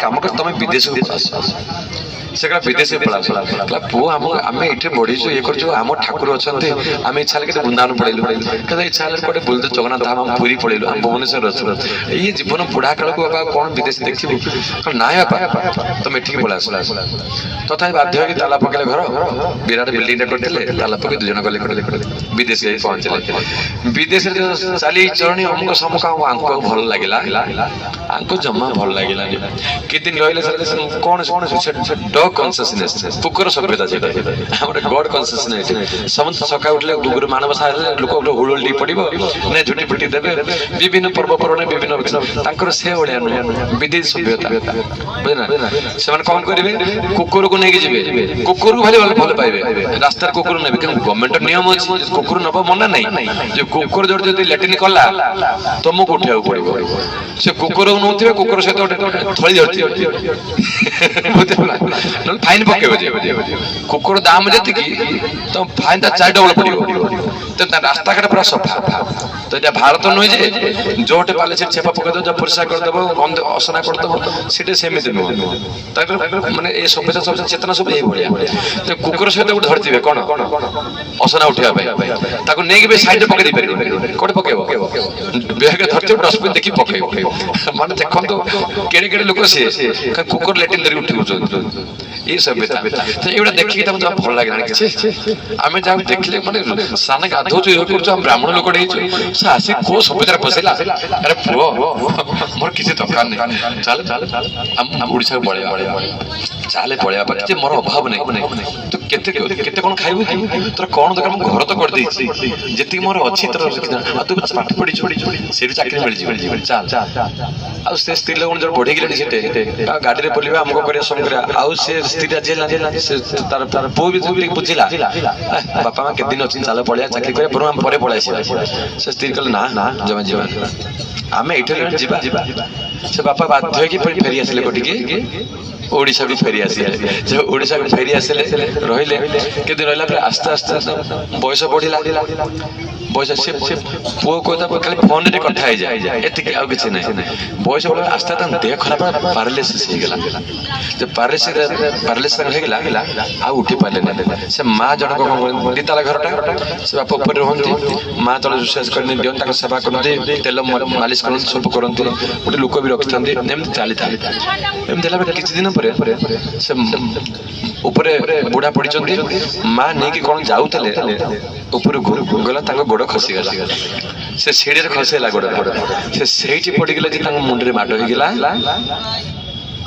काम कर तुम विदेश को आस से विदेश पड़ा पुओ आम ये बढ़ीचु ये कर आम ठाकुर अच्छा आम इच्छा के वृंदावन पड़ेलु कहते इच्छा पड़े बुलते जगन्नाथ धाम आम पुरी पड़ेलु आम भुवनेश्वर अच्छु ये जीवन बुढ़ा काल को बाबा कौन विदेश देखू ना बापा तुम एठिक पड़ा तथा बाध्य हो ताला पकड़े घर विराट बिल्डिंग करते ताला पकड़ दुजन गले विदेश पहुंचले विदेश चली चरणी अमुक समूक आंको भल लगे आंको जमा भल लगे कि दिन रही कौन डग कन्सियसनेस कुकुर सभ्यता गड कन्सियसनेस समस्त सका उठले गुरु मानव लोक हुड़ी पड़ो ने झुटी पुटी देवे विभिन्न पर्वपर्वण विभिन्न से भाया विदेश सभ्यता बुझना से कौन करेंगे कुकुर को लेकिन जी कुकुर भाई भल पाइबे रास्तार कुकुर ने गवर्नमेंट नियम अच्छी कुकुर नब मना नहीं जो कुकुर जो लैट्रिन कला तुमको उठा पड़ो से कुकुर नौथे कुकुर सहित थली धरती फाइन पकेब कुकुर दाम जी तो फाइन 4 डबल पड़ो तो रास्ता घाट पूरा सफा तो ये भारत नुहे जोटे पाले से छेपा पकईद जो परिष्कार करदेव गंद असना करदेव सीटे सेमती नुह मानने ये सभ्यता सब चेतना सब ये तो कुकुर सहित गोटे धरती कौन असना उठा नहीं सैड पकई पारे कौटे पकेब बेग धरती डस्टबिन देखिए पकेब माने देखो केड़े केड़े लोक सी कुकुर लैट्रिन धरिक उठी ये सभ्यता तो ये देखिए भल लगे आम जहाँ देखले मैंने सामने गाधौ ब्राह्मण लोक आसी को सभ्यता पसैला अरे पुओ मोर किसी दरकार नहीं चल ओडिशा पलैया चले पलैया कि मोर अभाव नहीं तो केते कौन खाइबू तोर कौन दरकार घर तो कर जी मोर अच्छी तोर तू पाठ पढ़ी से चाकरी मिल चल आ स्त्री लोक जो बढ़ी गले गाड़ी में बुलवा आमको कर सब कर स्त्री राजी तार पुओ भी बुझिला बापा माँ केत दिन अच्छी चल पलैया चाकरी कर पर पलि से स्त्री कहले ना ना जमा जीवा आम ये से बापा बाध्य हो फेरी आसिले कोटिकी ओडिशा भी फेरी आसिले जब ओडिशा भी फेरी आसिले रहिले के दिन रहिला आस्ते आस्ते बयस बढ़िला बयस से पुओ को खाली फोन रे कथा हो जाए एति आउ किछि नै बयस बढ़ आस्ते आस्ते देह खराब पैरालिसिस हो गेला जब पैरालिसिस हो गेला आ उठी पाले ना से मां जण को दिताला घरटा से बाप ऊपर रहंती मां तळे विश्वास करने दियन ताक सेवा करते तेल मालिश करते सब करते गोटे लोक भी रखिथां एमती चली था एमती किछि दिन पर से ऊपर बुढ़ा पड़ी माँ नहीं कौन जाऊले ऊपर गला गोड़ खसीगला से सीढ़ी खसेला गोड़ से पड़गला मुंडे माड़ हो